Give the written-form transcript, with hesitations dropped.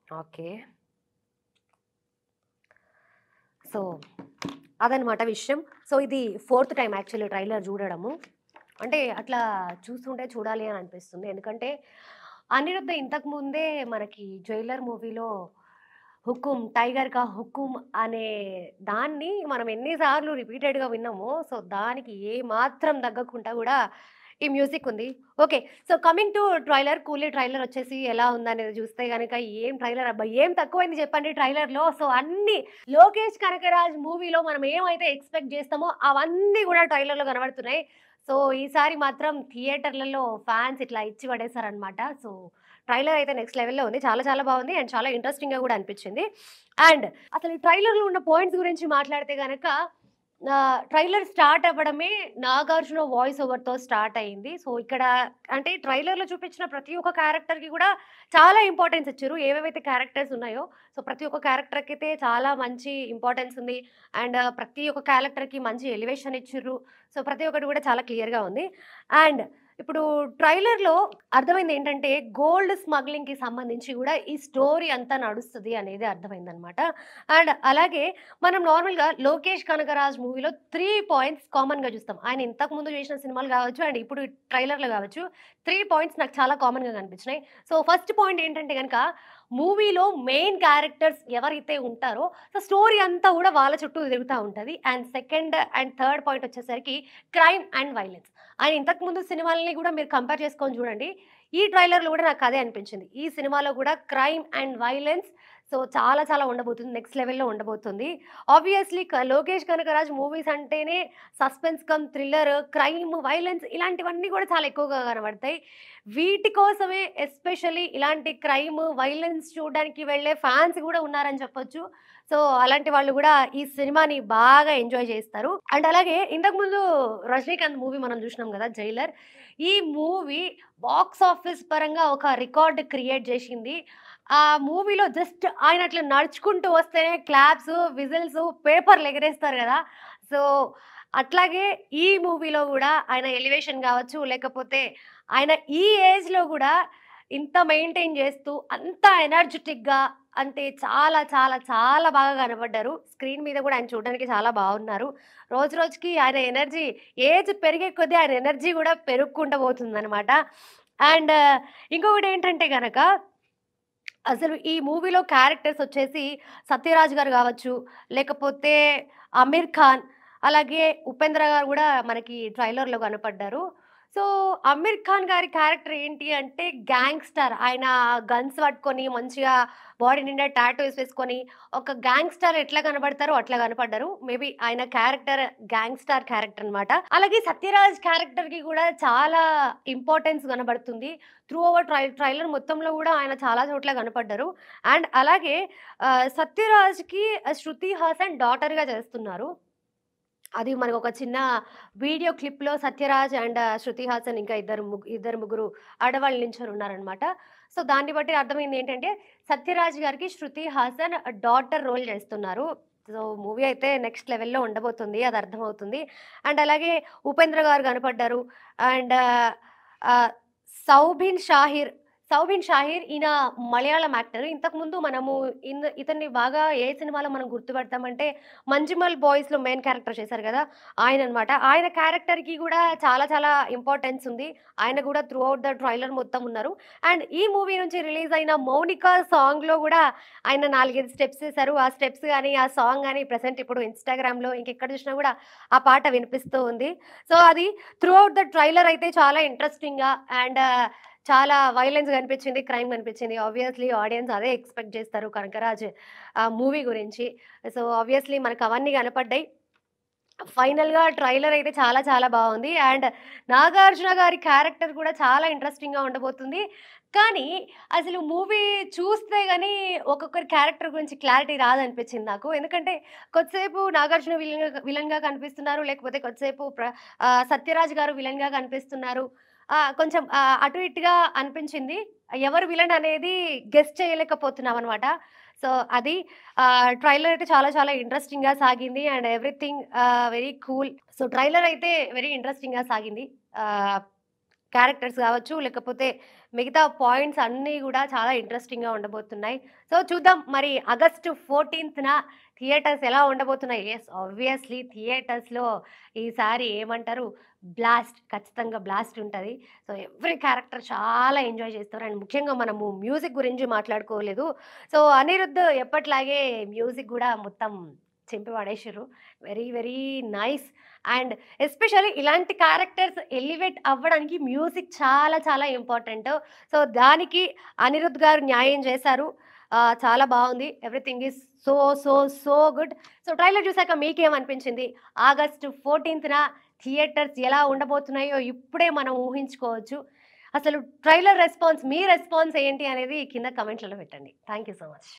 Okay. So, అదనమాట విషయం. So, ఇది ఫోర్త్ టైమ్ యాక్చువల్లీ ట్రైలర్ జూడడము. అంటే అట్లా చూస్తుంటే చూడాలి అని అనిపిస్తుంది. ఎందుకంటే, అనిరుద్ధ ఇంతకు ముందే మనకి 'జైలర్' మూవీలో 'హుకుమ్', 'టైగర్ కా హుకుమ్' అనే దాన్ని మనం ఎన్ని సార్లు రిపీటెడ్‌గా విన్నామో, సో, దానికి ఏమాత్రం తగ్గకుండా గూడా ఈ మ్యూజిక్ ఉంది. Okay. So, coming to trailer 'కూలీ' ట్రైలర్ వచ్చేసి ఎలా ఉందనేది చూస్తే గనక ఏం ట్రైలర్ అబ్బా! ఏం తక్కువైంది చెప్పండి ట్రైలర్‌లో. సో, అన్నీ లోకేష్ కనకరాజ్ మూవీలో మనం ఏమైతే ఎక్స్‌పెక్ట్ జేస్తామో అవన్నీ గూడా ట్రైలర్‌లో కనబడుతున్నాయి. సో, ఈసారి మాత్రం థియేటర్‌లలో ఫాన్స్ ఇట్లా ఇచ్చి పడేసారనమాట. సో, ట్రైలర్ అయితే నెక్స్ట్ లెవెల్‌లో ఉంది. చాలా చాలా బావుంది. అండ్ చాలా ఇంట్రెస్టింగ్‌గా గూడా అనిపిచ్చింది. అండ్ అసలు ఈ ట్రైలర్‌లో ఉన్న పాయింట్స్ గురించి మాట్లాడితే గనక ట్రైలర్ స్టార్ట్ అవ్వడమే 'నాగార్జున' వాయిస్ ఓవర్‌తో స్టార్ట్ అయింది. సో, ఇక్కడ అంటే ట్రైలర్‌లో చూపించిన ప్రతి ఒక్క క్యారెక్టర్‌కి గూడా చాలా ఇంపార్టెన్స్ ఇచ్చిర్రు. ఏవేవైతే క్యారెక్టర్స్ ఉన్నాయో, సో, ప్రతి ఒక్క క్యారెక్టర్‌కైతే చాలా మంచి ఇంపార్టెన్స్ ఉంది. అండ్ ప్రతి ఒక్క క్యారెక్టర్‌కి మంచి ఎలివేషన్ ఇచ్చిర్రు. సో, ప్రతి ఒక్కటి గూడా చాలా క్లియర్‌గా ఉంది. అండ్ ఇప్పుడు ట్రైలర్‌లో అర్థమైందేంటంటే, గోల్డ్ స్మగ్లింగ్‌కి సంబంధించి గూడా ఈ స్టోరీ అంతా నడుస్తది అనేది అర్థమైందనమాట. అండ్ అలాగే మనం నార్మల్‌గా 'లోకేష్ కనగరాజ్' మూవీలో 3 పాయింట్స్ కామన్‌గా చూస్తాం. ఆయన ఇంతకు ముందు చేసిన సినిమాలు గావచ్చు, అండ్ ఇప్పుడు ట్రైలర్‌లో గావచ్చు, 3 పాయింట్స్ నాకు చాలా కామన్‌గా కనిపించినాయి. సో, ఫస్ట్ పాయింట్ ఏంటంటే గనక, మూవీలో మెయిన్ క్యారెక్టర్స్ ఎవరైతే ఉంటారో, సో, స్టోరీ అంతా గూడా వాళ్ళ చుట్టూ తిరుగుతా ఉంటది. And second and third point వచ్చేసరికి క్రైమ్ అండ్ వైలెన్స్. ఆయన ఇంతకు ముందు సినిమాలని గూడా మీరు కంపేర్ చేసుకొని చూడండి. ఈ ట్రైలర్‌లో గూడా నాకు అదే అనిపించింది. ఈ సినిమాలో గూడా క్రైమ్ అండ్ వైలెన్స్ సో, చాలా చాలా ఉండబోతుంది. నెక్స్ట్ లెవెల్‌లో ఉండబోతుంది. ఆబ్వియస్‌లీ 'లోకేష్ కనకరాజ్' మూవీస్ అంటేనే suspense come thriller, crime, violence ఇలాంటివన్నీ గూడా చాలా ఎక్కువగా కనబడతాయి. వీటి కోసమే ఎస్పెషల్లీ ఇలాంటి క్రైమ్, వైలెన్స్ చూడడానికి వెళ్ళే ఫ్యాన్స్ గూడా ఉన్నారని చెప్పొచ్చు. సో, అలాంటి వాళ్ళు గూడా ఈ సినిమాని బాగా ఎంజాయ్ చేస్తారు. అండ్ అలాగే ఇంతకుముందు 'రజనీకాంత్' మూవీ మనం చూసినాం గదా! 'జైలర్.' ఈ మూవీ బాక్స్ ఆఫీస్ పరంగా ఒక రికార్డ్ క్రియేట్ జేసింది. ఆ మూవీలో జస్ట్ ఆయన అట్లా నడుచుకుంటూ వస్తేనే క్లాప్స్, విజిల్స్, పేపర్‌లు ఎగరేస్తారు గదా! సో, అట్లాగే ఈ మూవీలో గూడా ఆయన ఎలివేషన్ గావచ్చు, లేకపోతే ఆయన ఈ ఏజ్‌లో గూడా ఇంత మెయింటైన్ జేస్తూ అంత ఎనర్జిటిక్‌గా అంటే చాలా చాలా చాలా బాగా కనపడ్డారు. స్క్రీన్ మీద గూడా ఆయన చూడడానికి చాలా బాగున్నారు. రోజు రోజుకి ఆయన ఎనర్జీ ఏజ్ పెరిగే కొద్దీ ఆయన ఎనర్జీ గూడా పెరుగుకుంటూ పోతుందనమాట. అండ్ ఇంకొకటేంటంటే గనక అసలు ఈ మూవీలో క్యారెక్టర్స్ వచ్చేసి 'సత్యరాజ్' గారు గావచ్చు, లేకపోతే 'అమీర్ ఖాన్' అలాగే 'ఉపేంద్ర' గారు గూడా మనకి ట్రైలర్‌లో కనపడ్డారు. సో, 'అమీర్ ఖాన్' గారి క్యారెక్టర్ ఏంటి అంటే గ్యాంగ్‌స్టర్. ఆయన గన్స్ పట్టుకొని మంచిగా బాడీ నిండా టాటూస్ వేసుకొని ఒక గ్యాంగ్‌స్టర్ ఎట్లా కనపడతారో అట్లా కనపడ్డారు. మేబీ ఆయన క్యారెక్టర్ గ్యాంగ్‌స్టర్ క్యారెక్టర్ అన్నమాట. అలాగే 'సత్యరాజ్' క్యారెక్టర్‌కి గూడా చాలా ఇంపార్టెన్స్ కనబడుతుంది. త్రూ ఓవర్ ట్రైలర్ మొత్తంలో గూడా ఆయన చాలా చోట్ల కనపడ్డారు. అండ్ అలాగే 'సత్యరాజ్‌కి' 'శృతి హాసన్' డాటర్‌గా చేస్తున్నారు. అది మనకొక చిన్న వీడియో క్లిప్‌లో 'సత్యరాజ్' అండ్ 'శృతి హాసన్' ఇంకా ఇద్దరు ముగ్గురు ఆడవాళ్ళు నించొనున్నారనమాట. సో, దాన్ని బట్టి అర్థమైందేంటంటే 'సత్యరాజ్' గారికి 'శృతి హాసన్' డాటర్ రోల్ చేస్తున్నారు. సో, మూవీ అయితే నెక్స్ట్ లెవెల్‌లో ఉండబోతుంది. అది అర్థమవుతుంది. అండ్ అలాగే 'ఉపేంద్ర' గారు కనపడ్డారు. అండ్ ఆహ్, 'సౌబిన్ షాహిర్' ఈయన మలయాళం యాక్టర్. ఇంతకుముందు మనము ఇతన్ని బాగా ఏ సినిమాలో మనం గుర్తుపడతామంటే 'మంజుమల్ బాయ్స్‌లో' మెయిన్ క్యారెక్టర్ చేశారు గదా! ఆయననమాట. ఆయన క్యారెక్టర్‌కి గూడా చాలా చాలా ఇంపార్టెన్స్ ఉంది. ఆయన గూడా త్రూ ఔట్ ద ట్రైలర్ మొత్తం ఉన్నారు. అండ్ ఈ మూవీ నుంచి రిలీజ్ అయిన 'మౌనిక' సాంగ్‌లో గూడా ఆయన 4, 5 స్టెప్స్ ఏసారు. ఆ స్టెప్స్ గాని, ఆ సాంగ్ గాని ప్రెజెంట్ ఇప్పుడు ఇన్‌స్టాగ్రామ్‌లో ఇంకెక్కడ చూసినా గూడా ఆ పాట వినిపిస్తూ ఉంది. సో, అది త్రూ ఔట్ ద ట్రైలర్ అయితే చాలా ఇంట్రెస్టింగ్‌గా అండ్ చాలా వయలెన్స్ కనిపించింది, క్రైమ్ కనిపించింది. ఆబ్వియస్‌లీ ఆడియన్స్ అదే ఎక్స్‌పెక్ట్ చేస్తారు 'కనకరాజ్' మూవీ గురించి. సో, ఆబ్వియస్‌లీ మనకవన్నీ కనపడ్డాయి. ఫైనల్‌గా ట్రైలర్ అయితే చాలా చాలా బావుంది. అండ్ 'నాగార్జున' గారి క్యారెక్టర్ కూడా చాలా ఇంట్రెస్టింగ్‌గా ఉండబోతుంది. కానీ అసలు మూవీ చూస్తే గాని ఒక్కొక్కరి క్యారెక్టర్ గురించి క్లారిటీ రాదనిపించింది నాకు. ఎందుకంటే కొద్దిసేపు 'నాగార్జున' విలన్‌గా కనిపిస్తున్నారు. లేకపోతే కొద్దిసేపు 'సత్యరాజ్' గారు విలన్‌గా కనిపిస్తున్నారు. కొంచెం అటు ఇటుగా అనిపించింది. ఎవరు విలన్ అనేది గెస్ చేయలేకపోతున్నామనమాట. సో, అది ట్రైలర్ అయితే చాలా చాలా ఇంట్రెస్టింగ్‌గా సాగింది. And everything very cool. So, trailer అయితే వెరీ ఇంట్రెస్టింగ్‌గా సాగింది. ఆహ్, క్యారెక్టర్స్ కావచ్చు, లేకపోతే మిగతా పాయింట్స్ అన్నీ గూడా చాలా ఇంట్రెస్టింగ్‌గా ఉండబోతున్నాయి. సో, చూద్దాం మరి ఆగస్టు 14థ్‌న థియేటర్స్ ఎలా ఉండబోతున్నాయి. యెస్, ఆబ్వియస్‌లీ థియేటర్స్‌లో ఈసారి ఏమంటారు బ్లాస్ట్, ఖచ్చితంగా బ్లాస్ట్ ఉంటది. సో, ఎవ్రి క్యారెక్టర్ చాలా ఎంజాయ్ చేస్తారు. అండ్ ముఖ్యంగా మనము మ్యూజిక్ గురించి మాట్లాడుకోలేదు. సో, అనిరుద్ ఎప్పటిలాగే మ్యూజిక్ గూడా మొత్తం చింపి పడేసిర్రు. Very, very nice. And especially ఇలాంటి క్యారెక్టర్స్ ఎలివేట్ అవ్వడానికి మ్యూజిక్ చాలా చాలా ఇంపార్టెంట్. సో, దానికి అనిరుద్ గారు న్యాయం చేశారు. చాలా బావుంది. Everything is so, so, so good. So, trailer చూసాక మీకేమనిపించింది? ఆగస్టు 14థ్‌న థియేటర్స్ ఎలా ఉండబోతున్నాయో ఇప్పుడే మనం ఊహించుకోవచ్చు. అసలు ట్రైలర్ రెస్పాన్స్, మీ రెస్పాన్స్ ఏంటి అనేది కింద కామెంట్‌లలో పెట్టండి. Thank you so much.